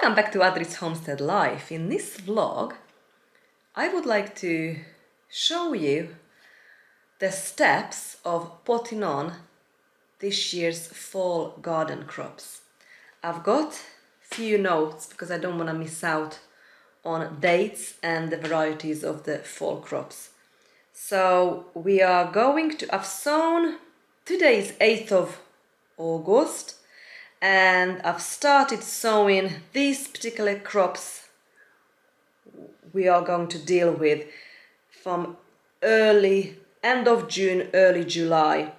Welcome back to Adri's Homestead Life. In this vlog, I would like to show you the steps of potting on this year's fall garden crops. I've got few notes because I don't want to miss out on dates and the varieties of the fall crops. So we are going to, I've sown, today is 8th of August, and I've started sowing these particular crops we are going to deal with from end of June, early July.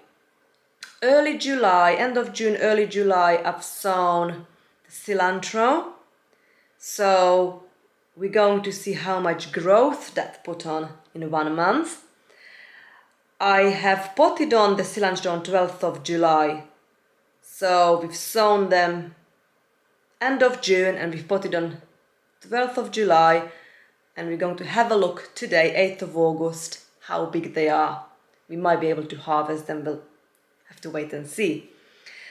End of June, early July, I've sown the cilantro. So we're going to see how much growth that put on in 1 month. I have potted on the cilantro on 12th of July. So we've sown them end of June and we've potted on 12th of July, and we're going to have a look today, 8th of August, how big they are. We might be able to harvest them, we'll have to wait and see.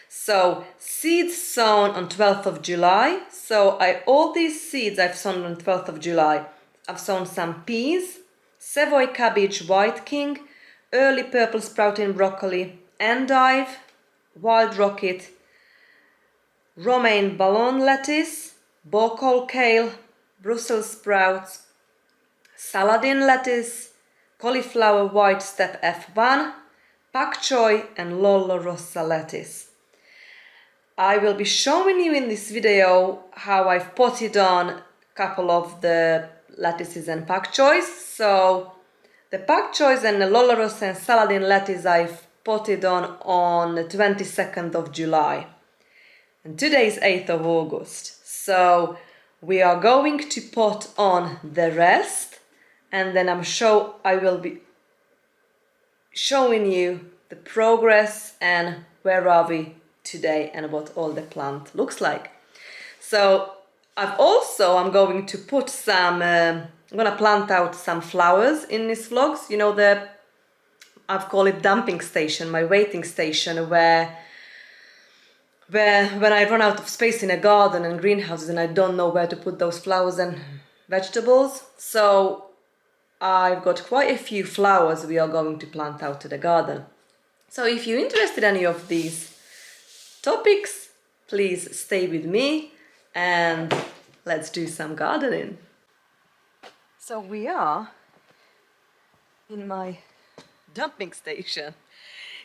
So seeds sown on 12th of July. So all these seeds I've sown on 12th of July. I've sown some peas, Savoy cabbage, white king, early purple sprouting broccoli, endive, wild rocket, Romaine Ballon lettuce, Borcole kale, Brussels sprouts, Saladin lettuce, Cauliflower white step F1, Pak Choi and Lollo Rossa lettuce. I will be showing you in this video how I've potted on a couple of the lettuces and Pak Choys. So the Pak Choys and the Lollo Rossa and Saladin lettuce I've potted on the 22nd of July. And today is 8th of August. So we are going to pot on the rest, and then I will be showing you the progress and where are we today and what all the plant looks like. So I'm going to put some, I'm going to plant out some flowers in these vlogs. You know, I've called it dumping station, my waiting station, where when I run out of space in a garden and greenhouses and I don't know where to put those flowers and vegetables. So I've got quite a few flowers we are going to plant out to the garden. So if you're interested in any of these topics, please stay with me and let's do some gardening. So we are in my dumping station,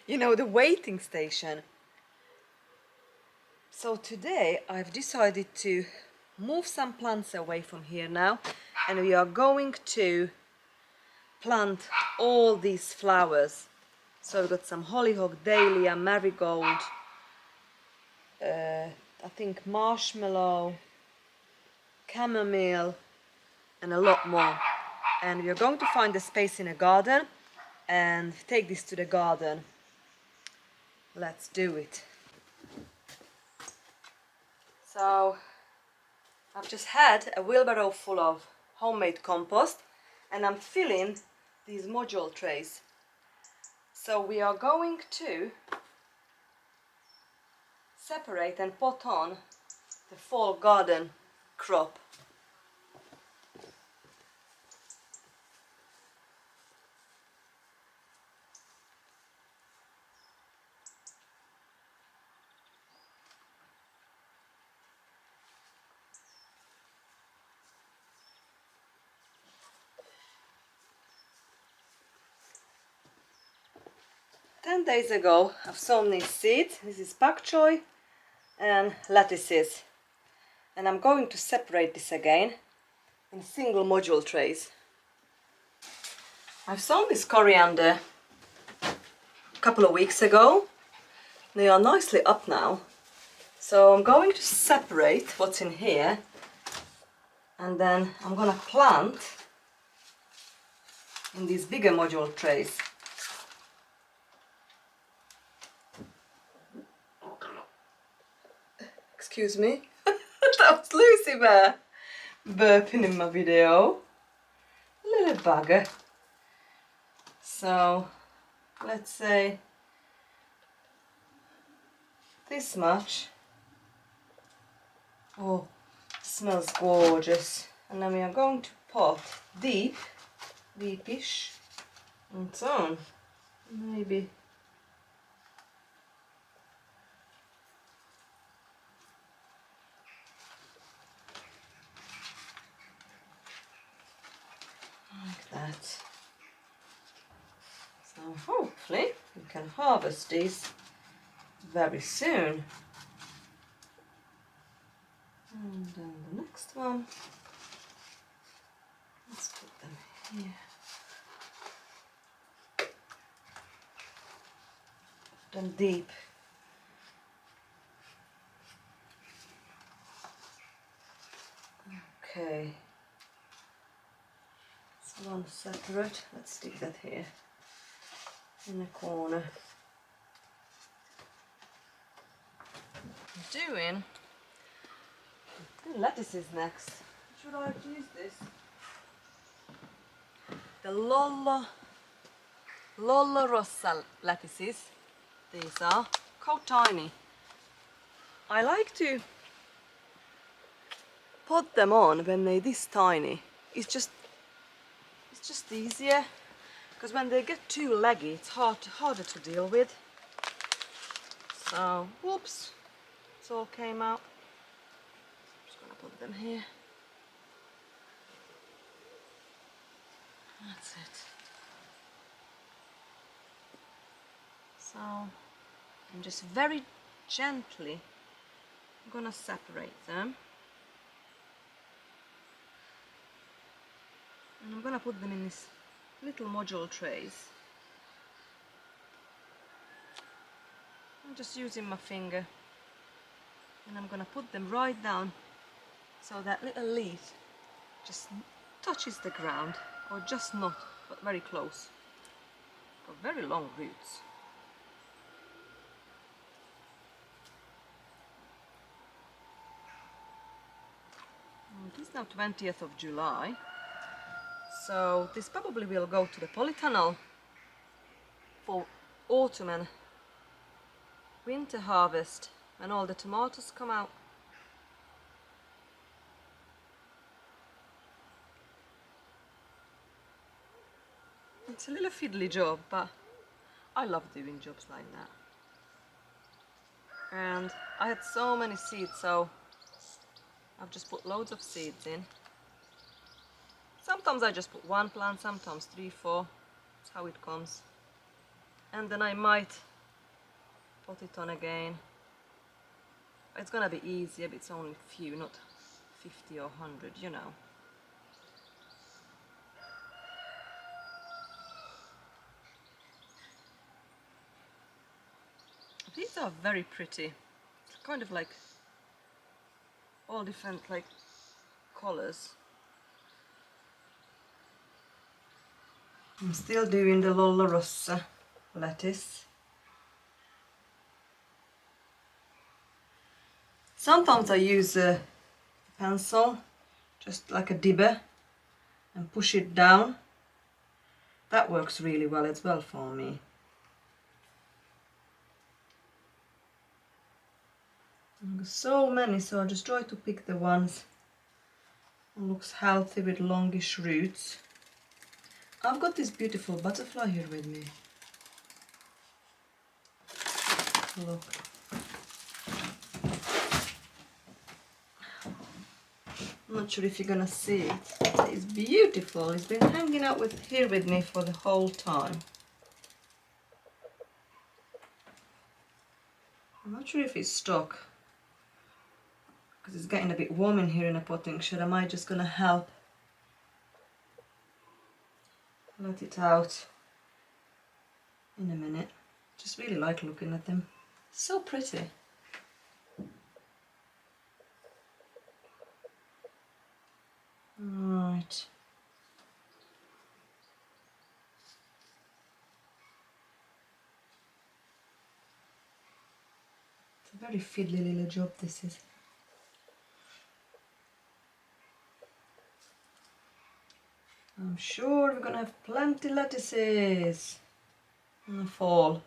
you know, the waiting station. So today I've decided to move some plants away from here now, and we are going to plant all these flowers. So we've got some Hollyhock, Dahlia, Marigold, I think Marshmallow, Chamomile, and a lot more. And we are going to find a space in a garden and take this to the garden. Let's do it. So I've just had a wheelbarrow full of homemade compost and I'm filling these module trays. So we are going to separate and pot on the fall garden crop. 10 days ago I've sown these seeds. This is Pak Choi and lettuces, and I'm going to separate this again in single module trays. I've sown this coriander a couple of weeks ago. They are nicely up now, so I'm going to separate what's in here and then I'm going to plant in these bigger module trays. Excuse me, that was Lucy Bear burping in my video. Little bugger. So let's say this much. Oh, smells gorgeous. And then we are going to pot deepish, and so on. Maybe like that. So hopefully we can harvest these very soon. And then the next one, let's put them here. Put them deep. Okay. So one separate. Let's stick that here in the corner. Doing the lettuces next. Should I use this? The Lollo Rossa lettuces. These are so tiny. I like to put them on when they're this tiny. It's just easier, because when they get too leggy, it's harder to deal with. So, whoops, it all came out. I'm just gonna put them here. That's it. So, I'm just very gently gonna separate them. And I'm gonna put them in these little module trays. I'm just using my finger, and I'm gonna put them right down so that little leaf just touches the ground, or just not, but very close. Got very long roots. It is now 20th of July. So this probably will go to the polytunnel for autumn and winter harvest when all the tomatoes come out. It's a little fiddly job, but I love doing jobs like that. And I had so many seeds, so I've just put loads of seeds in. Sometimes I just put one plant, sometimes 3, 4. That's how it comes. And then I might put it on again. It's gonna be easier, but it's only a few, not 50 or 100, you know. These are very pretty. It's kind of like all different like colors. I'm still doing the Lollo Rossa lettuce. Sometimes I use a pencil, just like a dibber, and push it down. That works really well as well for me. So many, so I just try to pick the ones that looks healthy with longish roots. I've got this beautiful butterfly here with me. Look. I'm not sure if you're gonna see it. It's beautiful. It's been hanging out here with me for the whole time. I'm not sure if it's stuck, because it's getting a bit warm in here in a potting shed. Am I just gonna help let it out in a minute? Just really like looking at them. So pretty. Right. It's a very fiddly little job this is. I'm sure we're gonna have plenty lettuces in the fall.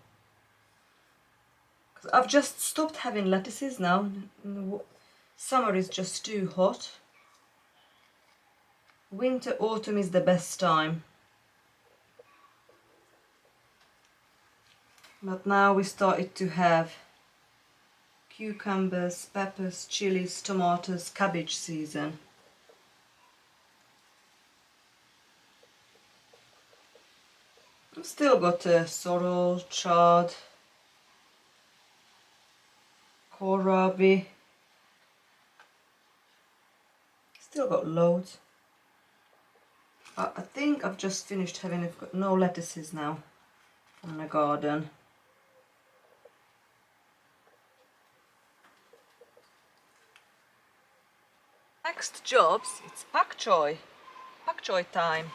Because I've just stopped having lettuces now. Summer is just too hot. Winter, autumn is the best time. But now we started to have cucumbers, peppers, chilies, tomatoes, cabbage season. I've still got sorrel, chard, kohlrabi. Still got loads. I think I've just finished having, I've got no lettuces now from the garden. Next jobs, it's Pak Choi. Pak Choi time.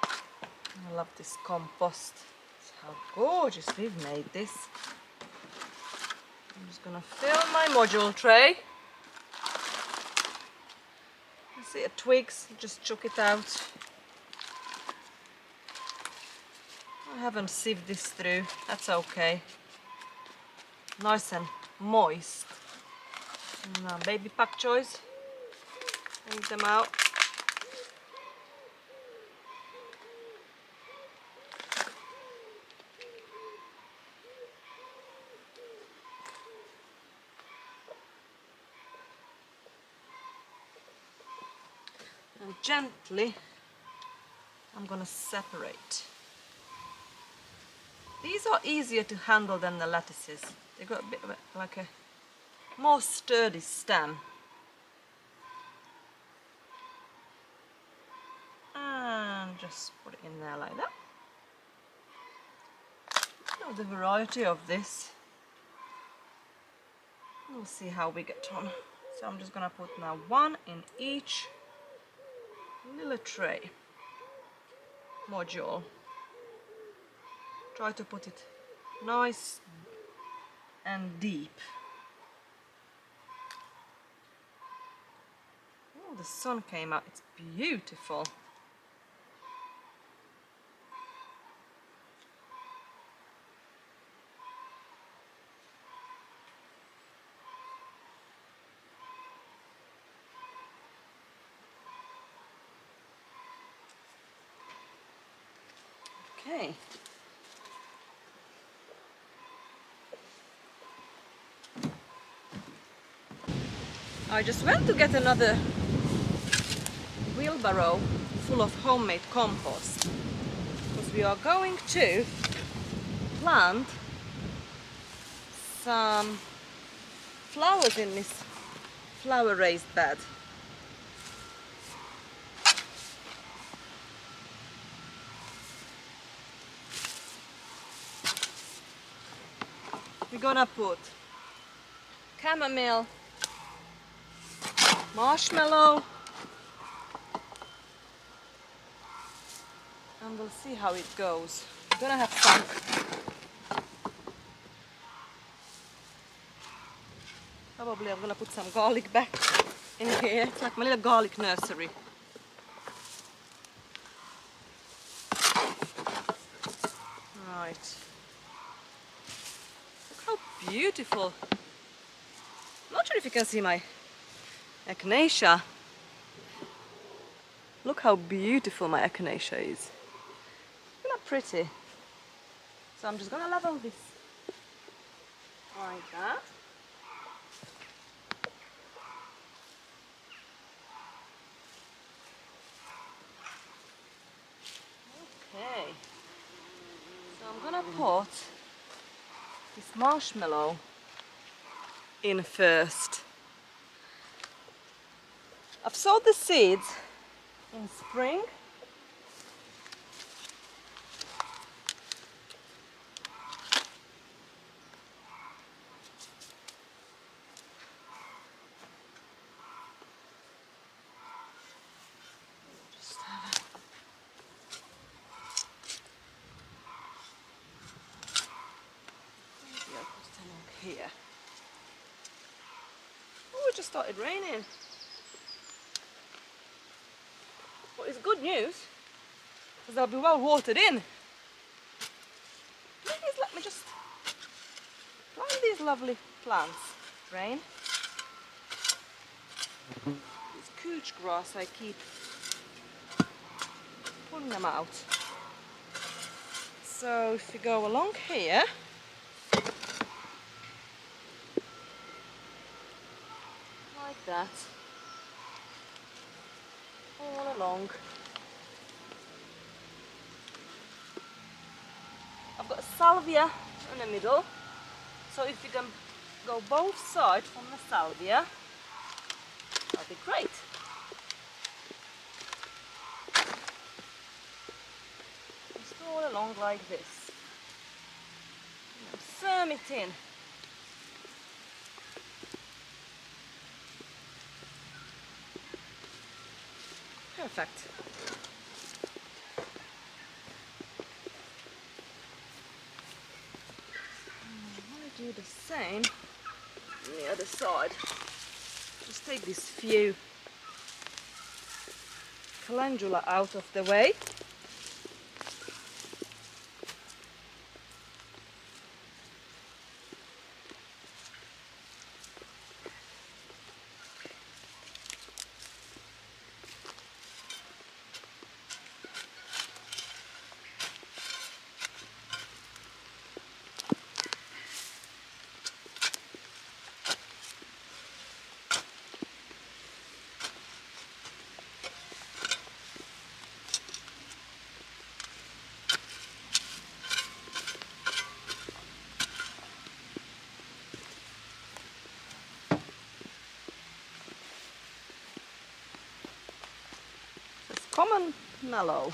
I love this compost. It's how gorgeous we've made this. I'm just gonna fill my module tray. You see the twigs, just chuck it out. I haven't sieved this through, that's okay. Nice and moist. And now baby pak choys. Bring them out. And gently I'm gonna separate. These are easier to handle than the lettuces. They've got a bit of like a more sturdy stem. And just put it in there like that. Now the variety of this. We'll see how we get on. So I'm just gonna put now one in each little tray module. Try to put it nice and deep. Oh, the sun came out, it's beautiful. Okay. I just went to get another wheelbarrow full of homemade compost because we are going to plant some flowers in this flower raised bed. We're gonna put chamomile, marshmallow, and we'll see how it goes. We're gonna have some probably I'm gonna put some garlic back in here. It's like my little garlic nursery. Right. Look how beautiful. I'm not sure if you can see my echinacea. Look how beautiful my echinacea is. Isn't that pretty? So I'm just gonna level this like that. Okay. So I'm gonna put this marshmallow in first. I've sowed the seeds in spring. Just have a maybe I'll put it along here. Oh, it just started raining. Well, it's good news because they'll be well watered in. Please let me just plant these lovely plants. Rain. This couch grass, I keep pulling them out. So if you go along here, like that, all along. I've got salvia in the middle, so if you can go both sides from the salvia, that'll be great. Just all along like this. Firm it in. Perfect. I'm going to do the same on the other side. Just take this few calendula out of the way. Common mallow.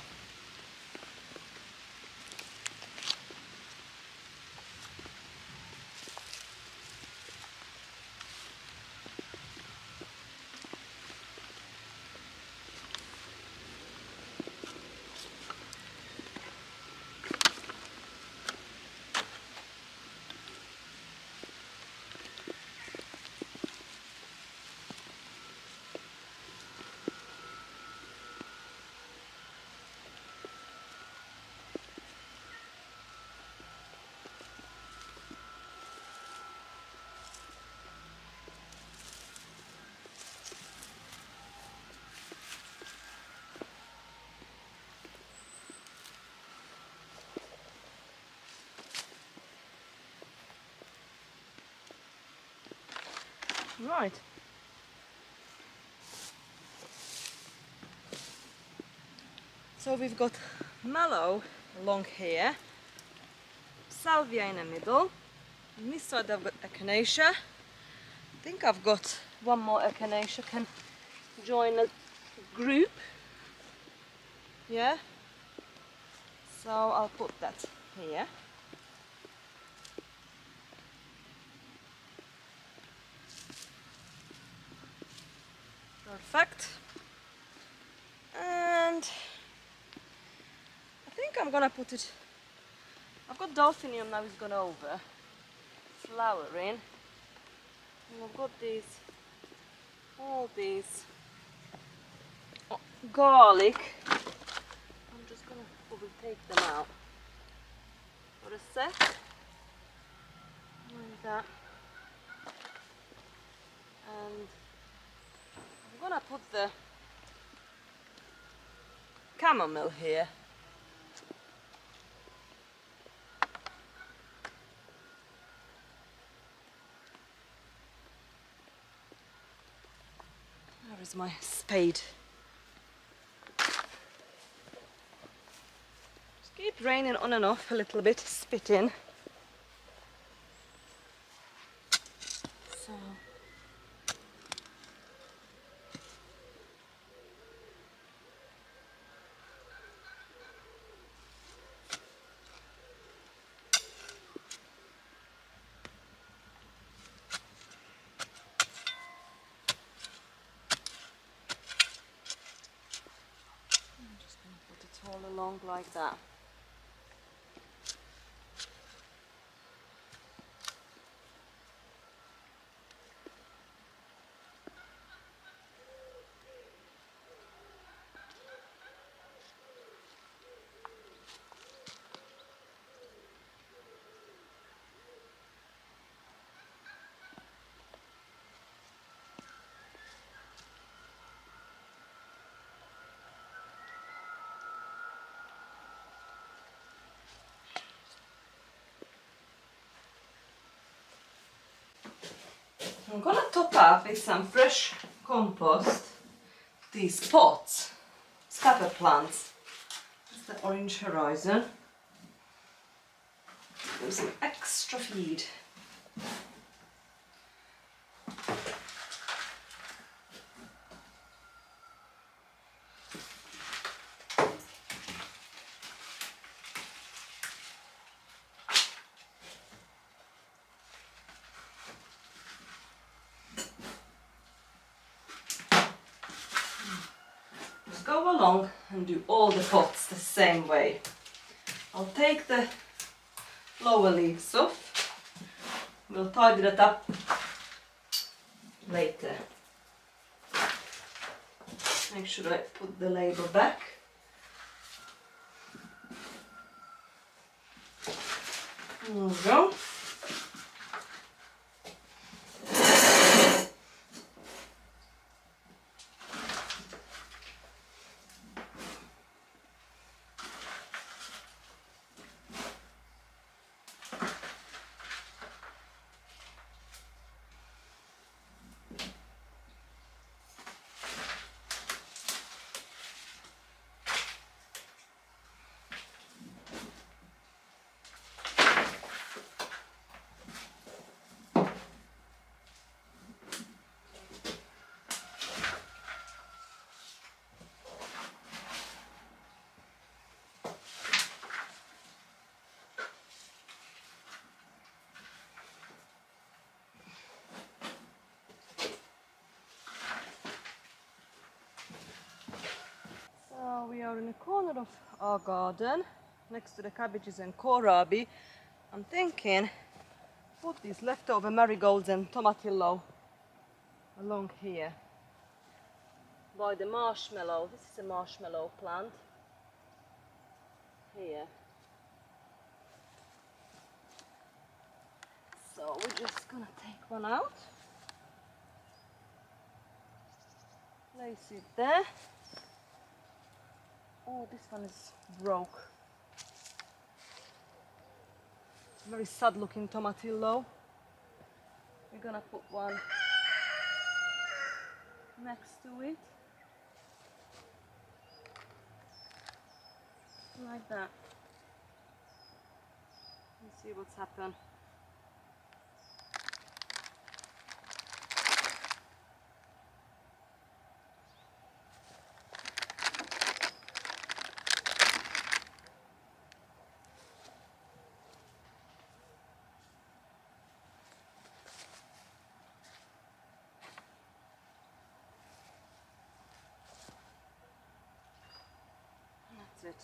Right. So we've got mallow along here, salvia in the middle, on this side I've got echinacea. I think I've got one more echinacea can join a group. Yeah. So I'll put that here. Perfect. And I think I'm gonna put it, I've got delphinium now, it's gone over, flowering, and I've got these, all these garlic. I'm just gonna probably take them out for a sec, like that, and I'm gonna put the chamomile here. Where is my spade? Just keep raining on and off a little bit, spit in. So all along like that. I'm gonna top up with some fresh compost these pots, scattered plants. That's the orange horizon. Give some extra feed. Go along and do all the pots the same way. I'll take the lower leaves off. We'll tidy that up later. Make sure I put the label back. There we go. We are in a corner of our garden next to the cabbages and kohlrabi. I'm thinking put these leftover marigolds and tomatillo along here by the marshmallow. This is a marshmallow plant here. So we're just gonna take one out, place it there. Oh, this one is broke. Very sad looking tomatillo. We're gonna put one next to it. Like that. Let's see what's happened. It.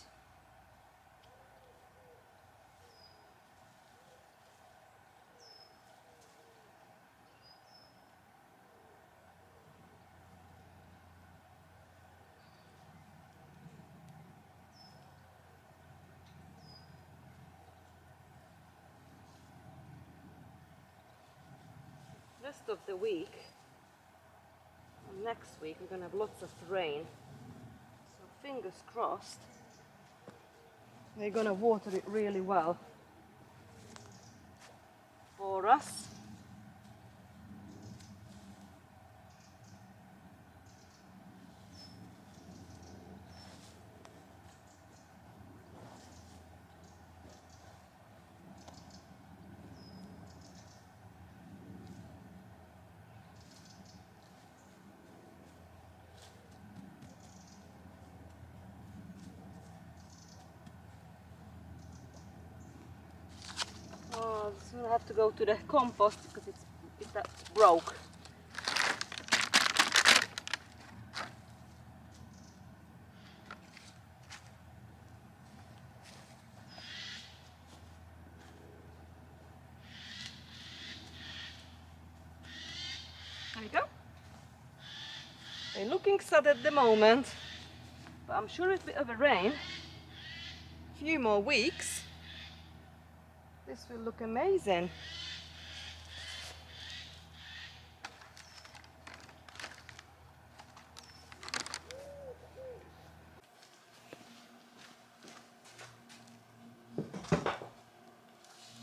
Rest of the week, and next week we're gonna have lots of rain, so fingers crossed we're gonna water it really well for us. So I have to go to the compost because that broke. There you go. They're looking sad at the moment, but I'm sure it's a bit of a rain. A few more weeks. This will look amazing.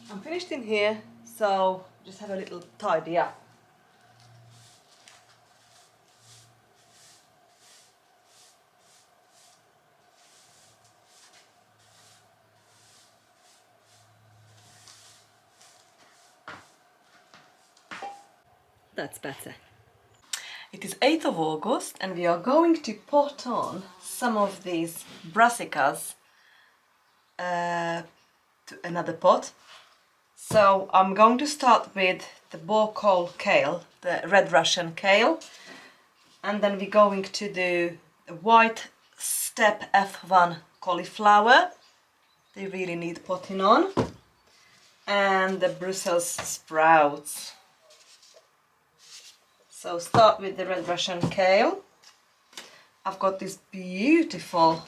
I'm finished in here, so just have a little tidy up. That's better. It is 8th of August and we are going to pot on some of these brassicas to another pot. So I'm going to start with the Borcole kale, the red Russian kale, and then we're going to do the white step F1 cauliflower. They really need potting on. And the Brussels sprouts. So start with the red Russian kale. I've got this beautiful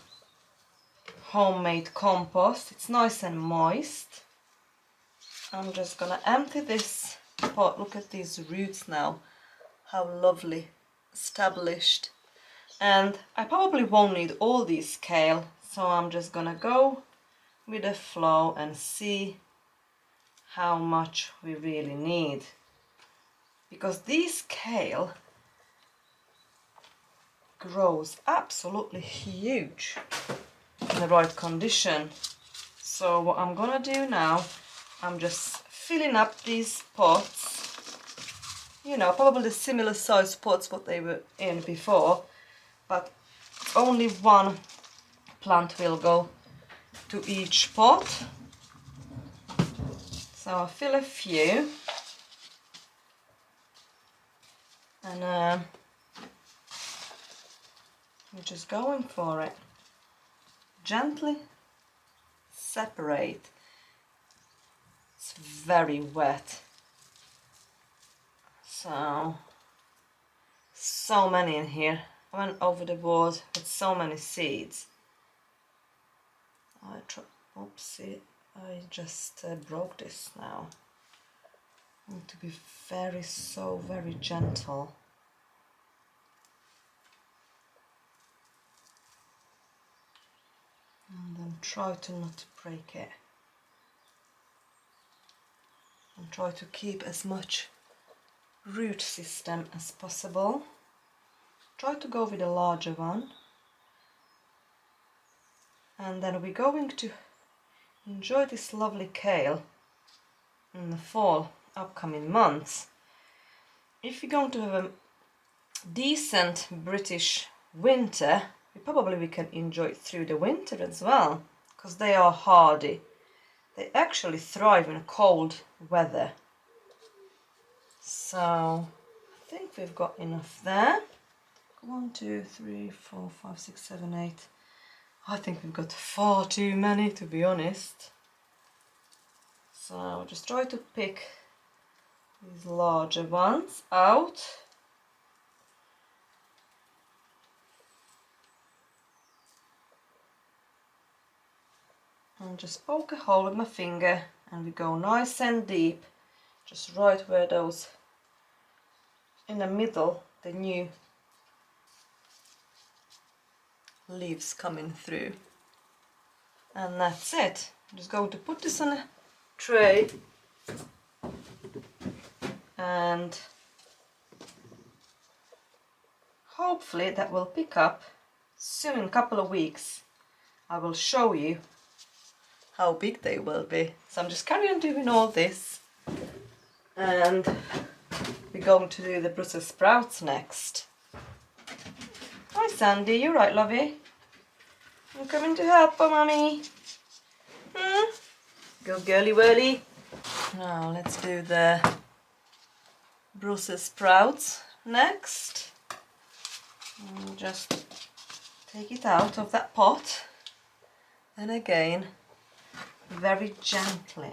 homemade compost. It's nice and moist. I'm just gonna empty this pot. Look at these roots now. How lovely, established. And I probably won't need all these kale, so I'm just gonna go with the flow and see how much we really need. Because this kale grows absolutely huge in the right condition. So what I'm gonna do now, I'm just filling up these pots, you know, probably the similar size pots what they were in before, but only one plant will go to each pot. So I'll fill a few. And we're just going for it. Gently separate. It's very wet. So many in here. I went over the board with so many seeds. Oopsie, I just broke this now. I need to be very gentle. And then try to not break it. And try to keep as much root system as possible. Try to go with a larger one. And then we're going to enjoy this lovely kale in the fall, upcoming months. If you're going to have a decent British winter, we can enjoy it through the winter as well, because they are hardy. They actually thrive in cold weather. So I think we've got enough there. 1, 2, 3, 4, 5, 6, 7, 8. I think we've got far too many, to be honest. So I'll just try to pick these larger ones out. And just poke a hole with my finger and we go nice and deep, just right where those, in the middle, the new leaves coming through. And that's it. I'm just going to put this on a tray and hopefully that will pick up soon. In a couple of weeks I will show you how big they will be. So I'm just carrying on doing all this and we're going to do the Brussels sprouts next. Hi Sandy, you right, lovey? I'm coming to help, oh mummy. Go girly whirly. Now let's do the Brussels sprouts next. And just take it out of that pot. And again, very gently,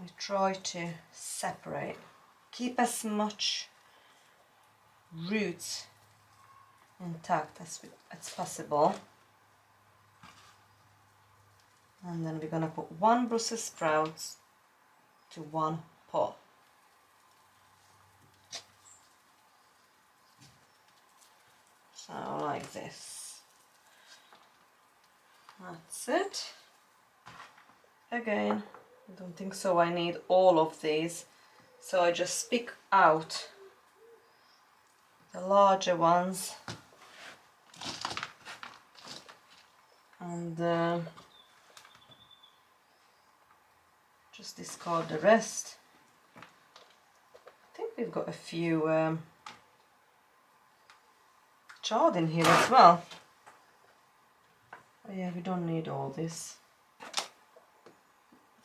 we try to separate. Keep as much roots intact as possible. And then we're gonna put one Brussels sprouts to one pot. So like this. That's it. Again, I don't think so I need all of these, so I just pick out the larger ones and just discard the rest. we've got a few chard in here as well. Oh yeah, we don't need all this. I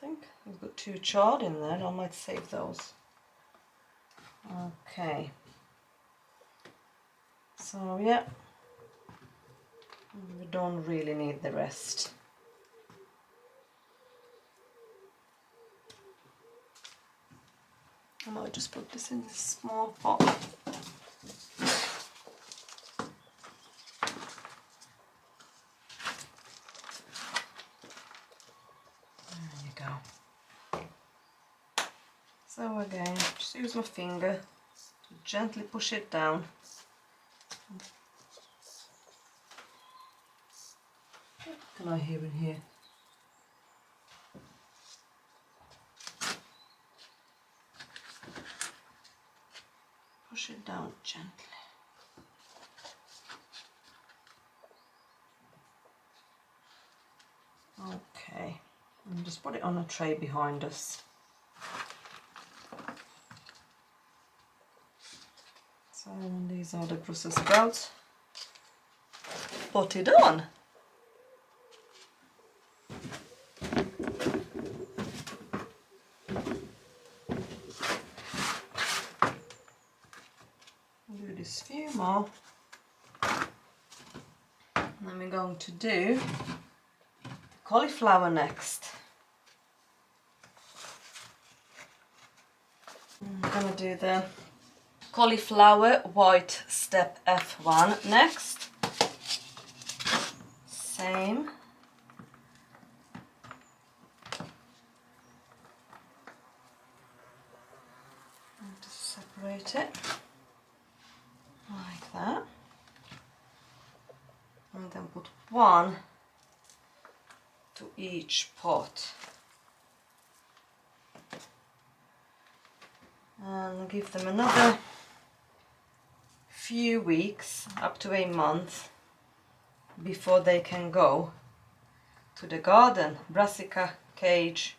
think we've got 2 chard in there. I might save those. Okay. So yeah, we don't really need the rest. I might just put this in this small pot. There you go. So again, just use my finger to gently push it down. What can I hear in here? Push it down gently. Okay, and just put it on a tray behind us. So these are the Brussels sprouts. Put it on. Do this few more. And then we're going to do cauliflower next. I'm gonna do the cauliflower white step F1 next. Same. And just separate it like that. And then put 1 to each pot. And give them another few weeks, up to a month, before they can go to the garden, brassica cage,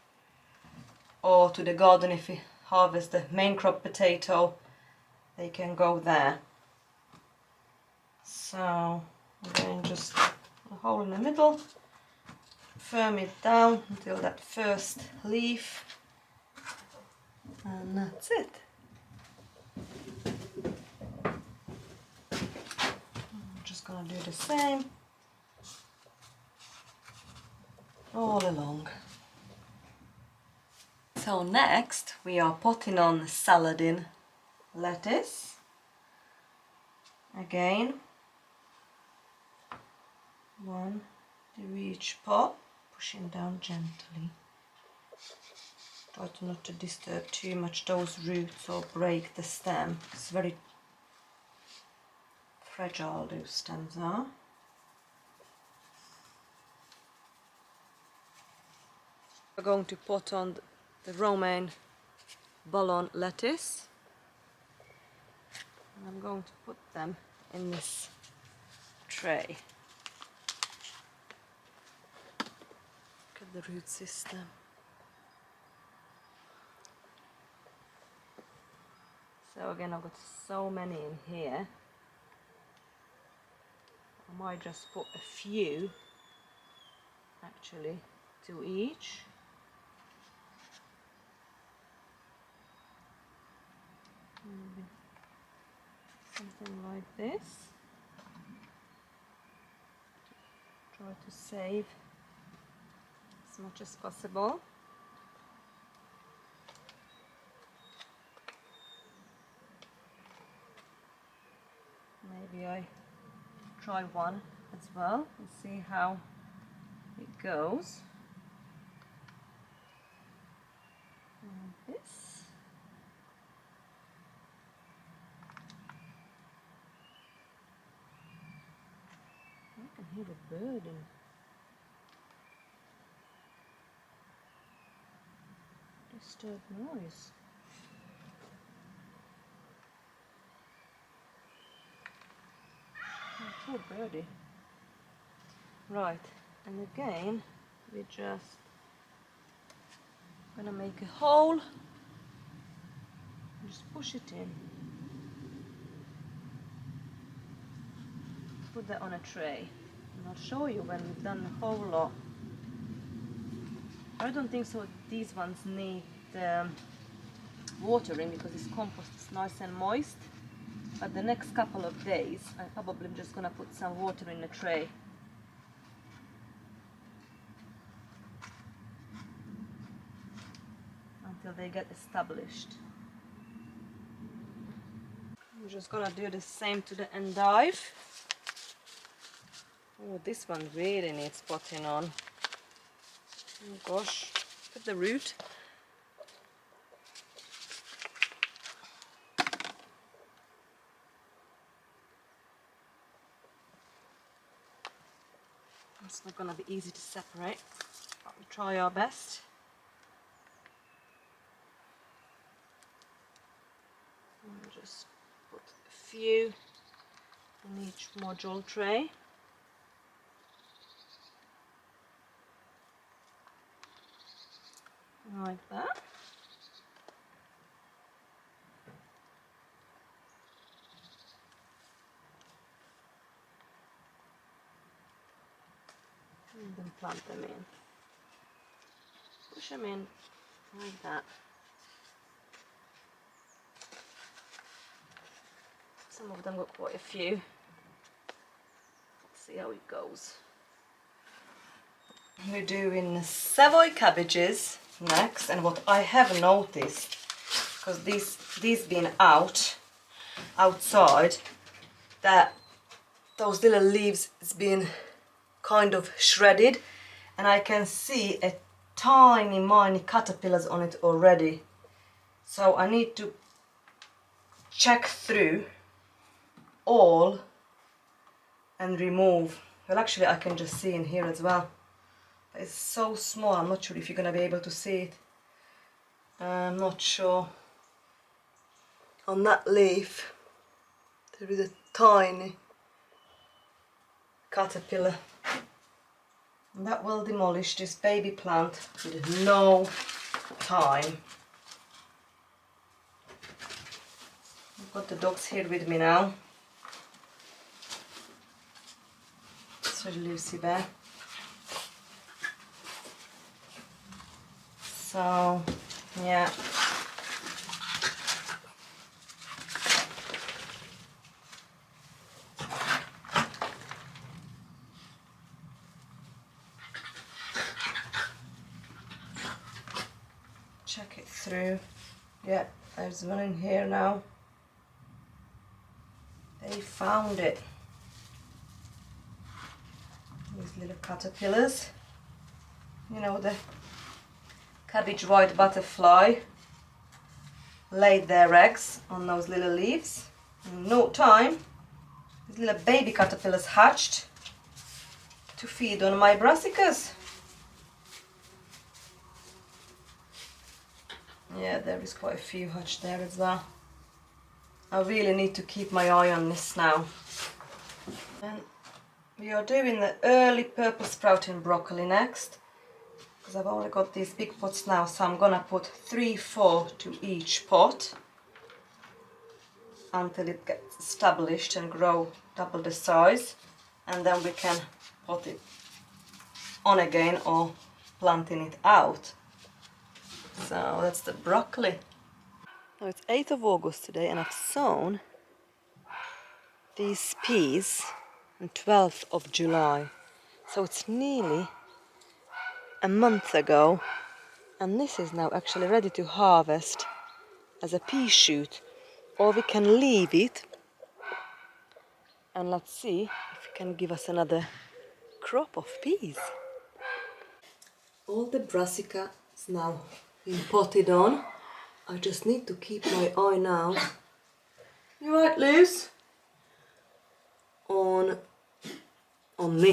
or to the garden if we harvest the main crop potato, they can go there. So again, just a hole in the middle, firm it down until that first leaf, and that's it. I'm just gonna do the same all along. So next we are potting on Saladin lettuce. Again, 1 to each pot, pushing down gently. Try to not to disturb too much those roots or break the stem. It's very fragile, those stems are. We're going to pot on the Romaine Ballon lettuce. And I'm going to put them in this tray. Look at the root system. So again, I've got so many in here. I might just put a few actually to each. Maybe something like this. Try to save as much as possible. Maybe I try one as well and see how it goes. Like this. I can hear a bird in. Disturbed noise. Oh, poor birdie. Right, and again we just gonna make a hole Just push it in. Put that on a tray. And I'll show you when we've done the whole lot. I don't think so these ones need watering because this compost is nice and moist. But the next couple of days, I'm probably just gonna put some water in the tray. Until they get established. I'm just gonna do the same to the endive. Oh, this one really needs potting on. Oh gosh, look at the root. It's not gonna be easy to separate, but we'll try our best. And just put a few in each module tray. Like that. And then plant them in. Push them in like that. Some of them got quite a few. Let's see how it goes. We're doing Savoy cabbages next, and what I have noticed, because these been outside, that those little leaves has been kind of shredded, and I can see a tiny caterpillars on it already. So I need to check through all and remove. Well, actually I can just see in here as well. It's so small, I'm not sure if you're gonna be able to see it. I'm not sure. On that leaf there is a tiny caterpillar. And that will demolish this baby plant with no time. I've got the dogs here with me now. So Lucy Bear. So, yeah. Check it through. Yeah, there's one in here now. They found it. These little caterpillars. You know, the cabbage white butterfly laid their eggs on those little leaves. In no time, these little baby caterpillars hatched to feed on my brassicas. Yeah, there is quite a few hatched there as well. I really need to keep my eye on this now. And we are doing the early purple sprouting broccoli next, because I've only got these big pots now, so I'm gonna put 3-4 to each pot until it gets established and grow double the size, and then we can pot it on again or planting it out. So that's the broccoli. Now it's 8th of August today, and I've sown these peas on 12th of July. So it's nearly a month ago, and this is now actually ready to harvest as a pea shoot, or we can leave it and let's see if it can give us another crop of peas. All the brassica is now being potted on. I just need to keep my eye now. You right, Luz? On this.